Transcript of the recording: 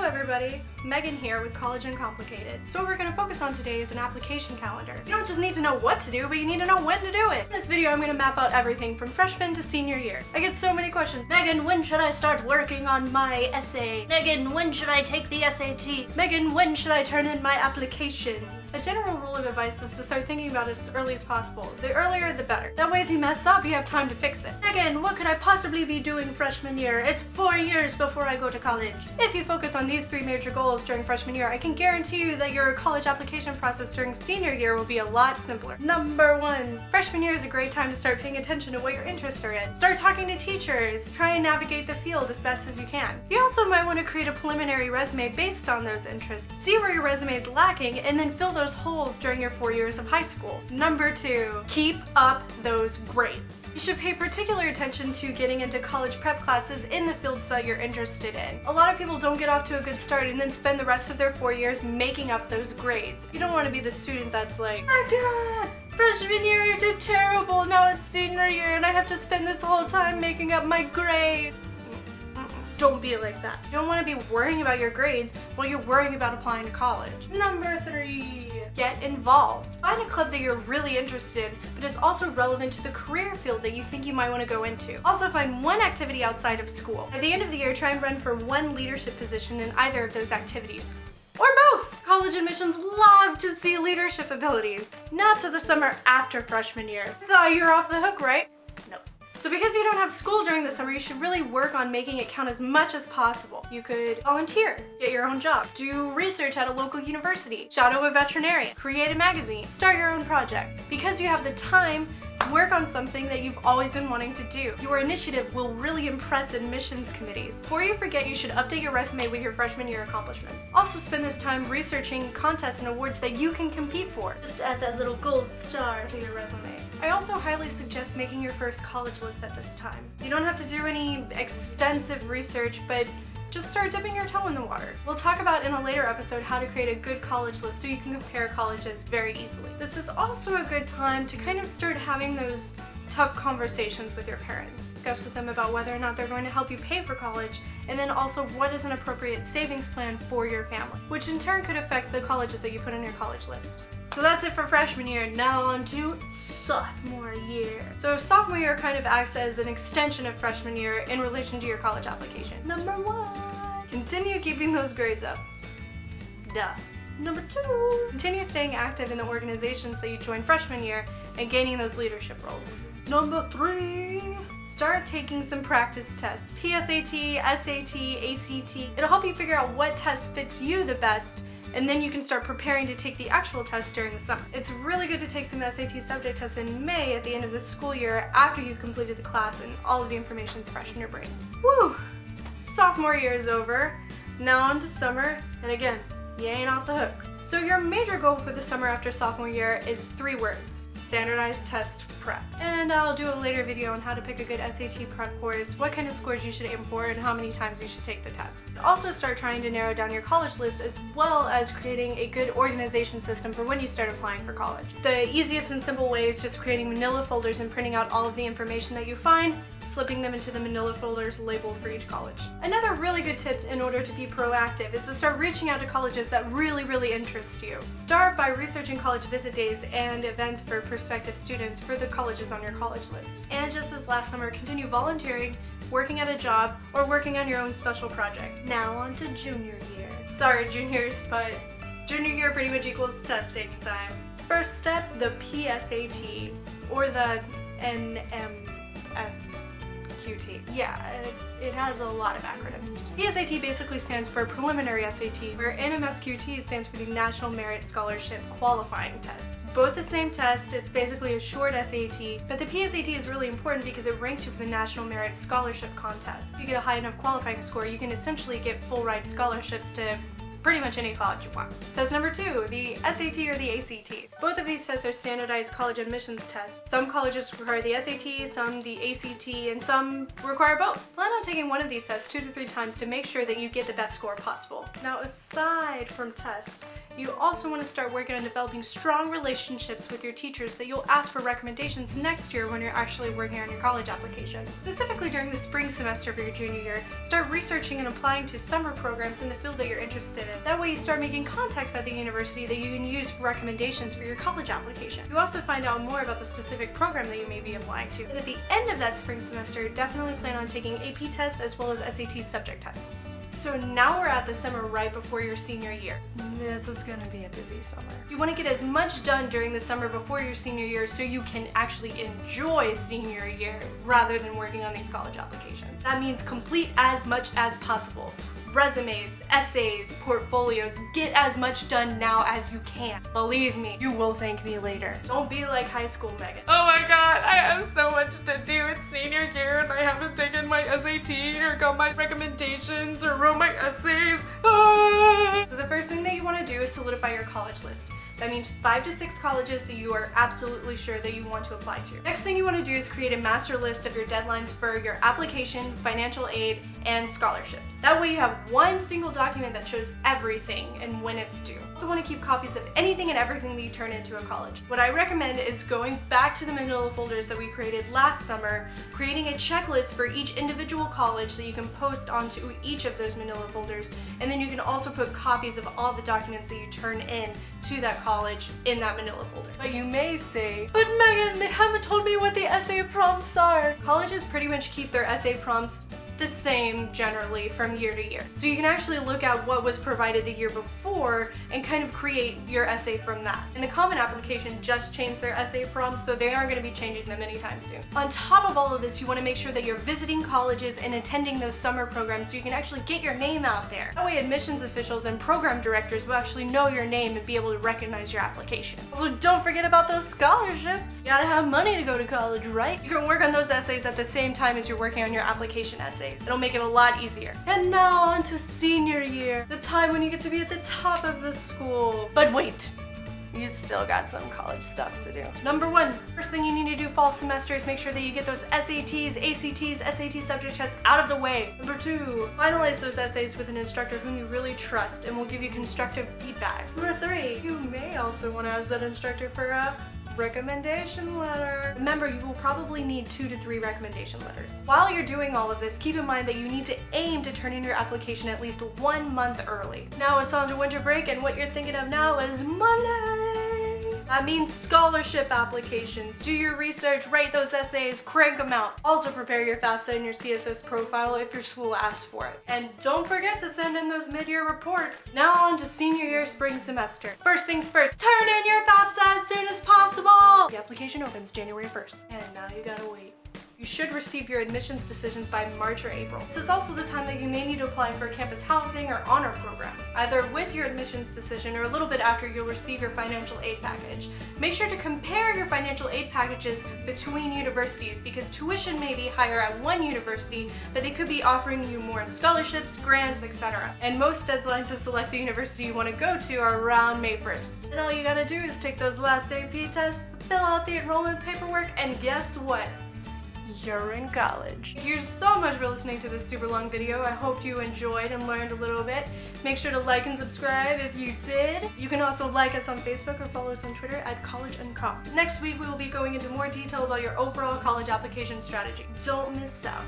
everybody, Megan here with College Uncomplicated. So what we're going to focus on today is an application calendar. You don't just need to know what to do, but you need to know when to do it. In this video I'm going to map out everything from freshman to senior year. I get so many questions. Megan, when should I start working on my essay? Megan, when should I take the SAT? Megan, when should I turn in my application? A general rule of advice is to start thinking about it as early as possible. The earlier, the better. That way if you mess up, you have time to fix it. Megan, what could I possibly be doing freshman year? It's 4 years before I go to college. If you focus on these 3 major goals during freshman year, I can guarantee you that your college application process during senior year will be a lot simpler. Number 1, freshman year is a great time to start paying attention to what your interests are in. Start talking to teachers. Try and navigate the field as best as you can. You also might want to create a preliminary resume based on those interests. See where your resume is lacking and then fill those holes during your 4 years of high school. Number 2, keep up those grades. You should pay particular attention to getting into college prep classes in the fields that you're interested in. A lot of people don't get off to a good start and then spend the rest of their 4 years making up those grades. You don't want to be the student that's like, oh my god, freshman year you did terrible, now it's senior year and I have to spend this whole time making up my grade. Don't be like that. You don't want to be worrying about your grades while you're worrying about applying to college. Number 3, get involved. Find a club that you're really interested in, but is also relevant to the career field that you think you might want to go into. Also find one activity outside of school. At the end of the year, try and run for one leadership position in either of those activities. Or both! College admissions love to see leadership abilities. Not to the summer after freshman year. Thought you're off the hook, right? No. So because you don't have school during the summer, you should really work on making it count as much as possible. You could volunteer, get your own job, do research at a local university, shadow a veterinarian, create a magazine, start your own project. Because you have the time, work on something that you've always been wanting to do. Your initiative will really impress admissions committees. Before you forget, you should update your resume with your freshman year accomplishment. Also spend this time researching contests and awards that you can compete for. Just add that little gold star to your resume. I also highly suggest making your first college list at this time. You don't have to do any extensive research, but just start dipping your toe in the water. We'll talk about in a later episode how to create a good college list so you can compare colleges very easily. This is also a good time to kind of start having those tough conversations with your parents. Discuss with them about whether or not they're going to help you pay for college, and then also what is an appropriate savings plan for your family, which in turn could affect the colleges that you put on your college list. So that's it for freshman year. Now on to sophomore year. So sophomore year kind of acts as an extension of freshman year in relation to your college application. Number 1, continue keeping those grades up. Duh. Number 2, continue staying active in the organizations that you joined freshman year and gaining those leadership roles. Number 3, start taking some practice tests. PSAT, SAT, ACT. It'll help you figure out what test fits you the best, and then you can start preparing to take the actual test during the summer. It's really good to take some SAT subject tests in May at the end of the school year after you've completed the class and all of the information is fresh in your brain. Woo! Sophomore year is over. Now on to summer, and again, you ain't off the hook. So your major goal for the summer after sophomore year is 3 words: standardized test prep. And I'll do a later video on how to pick a good SAT prep course, what kind of scores you should aim for, and how many times you should take the test. Also start trying to narrow down your college list as well as creating a good organization system for when you start applying for college. The easiest and simple way is just creating manila folders and printing out all of the information that you find, slipping them into the manila folders labeled for each college. Another really good tip in order to be proactive is to start reaching out to colleges that really interest you. Start by researching college visit days and events for prospective students for the colleges on your college list. And just as last summer, continue volunteering, working at a job, or working on your own special project. Now on to junior year. Sorry juniors, but junior year pretty much equals test taking time. First step, the PSAT, or the NMS. QT. Yeah, it has a lot of acronyms. PSAT basically stands for Preliminary SAT, where NMSQT stands for the National Merit Scholarship Qualifying Test. Both the same test, it's basically a short SAT, but the PSAT is really important because it ranks you for the National Merit Scholarship Contest. If you get a high enough qualifying score, you can essentially get full ride scholarships to pretty much any college you want. Test number 2, the SAT or the ACT. Both of these tests are standardized college admissions tests. Some colleges require the SAT, some the ACT, and some require both. Plan on taking one of these tests 2 to 3 times to make sure that you get the best score possible. Now, aside from tests, you also want to start working on developing strong relationships with your teachers that you'll ask for recommendations next year when you're actually working on your college application. Specifically during the spring semester of your junior year, start researching and applying to summer programs in the field that you're interested in. That way you start making contacts at the university that you can use for recommendations for your college application. You also find out more about the specific program that you may be applying to. And at the end of that spring semester, definitely plan on taking AP tests as well as SAT subject tests. So now we're at the summer right before your senior year. Yes, it's gonna be a busy summer. You want to get as much done during the summer before your senior year so you can actually enjoy senior year rather than working on these college applications. That means complete as much as possible. Resumes, essays, portfolios, get as much done now as you can. Believe me, you will thank me later. Don't be like high school Megan. Oh my god, I have so much to do in senior year and I haven't taken my SAT or got my recommendations or wrote my essays. So the first thing that you want to do is solidify your college list. That means 5 to 6 colleges that you are absolutely sure that you want to apply to. Next thing you want to do is create a master list of your deadlines for your application, financial aid, and scholarships. That way you have one single document that shows everything and when it's due. You also want to keep copies of anything and everything that you turn into a college. What I recommend is going back to the manila folders that we created last summer, creating a checklist for each individual college that you can post onto each of those manila folders, and then you can also put copies of all the documents that you turn in to that college in that manila folder. But you may say, but Megan, they haven't told me what the essay prompts are. Colleges pretty much keep their essay prompts the same generally from year to year. So you can actually look at what was provided the year before and kind of create your essay from that. And the Common Application just changed their essay prompts, so they aren't going to be changing them anytime soon. On top of all of this, you want to make sure that you're visiting colleges and attending those summer programs so you can actually get your name out there. That way admissions officials and program directors will actually know your name and be able to recognize your application. Also, don't forget about those scholarships. You gotta have money to go to college, right? You can work on those essays at the same time as you're working on your application essay. It'll make it a lot easier. And now on to senior year, the time when you get to be at the top of the school. But wait, you still got some college stuff to do. Number 1, first thing you need to do fall semester is make sure that you get those SATs, ACTs, SAT subject tests out of the way. Number 2, finalize those essays with an instructor whom you really trust and will give you constructive feedback. Number 3, you may also want to ask that instructor for a recommendation letter. Remember, you will probably need 2 to 3 recommendation letters. While you're doing all of this, keep in mind that you need to aim to turn in your application at least 1 month early. Now it's on to winter break, and what you're thinking of now is money. That means scholarship applications. Do your research, write those essays, crank them out. Also prepare your FAFSA and your CSS profile if your school asks for it. And don't forget to send in those mid-year reports. Now on to senior year spring semester. First things first, turn in your FAFSA as soon as possible. The application opens January 1st. And now you gotta wait. You should receive your admissions decisions by March or April. This is also the time that you may need to apply for campus housing or honor programs, either with your admissions decision or a little bit after you'll receive your financial aid package. Make sure to compare your financial aid packages between universities because tuition may be higher at one university, but they could be offering you more in scholarships, grants, etc. And most deadlines to select the university you want to go to are around May 1st. And all you gotta do is take those last AP tests, fill out the enrollment paperwork, and guess what? You're in college. Thank you so much for listening to this super long video. I hope you enjoyed and learned a little bit. Make sure to like and subscribe if you did. You can also like us on Facebook or follow us on Twitter at College Uncomplicated. Next week we will be going into more detail about your overall college application strategy. Don't miss out.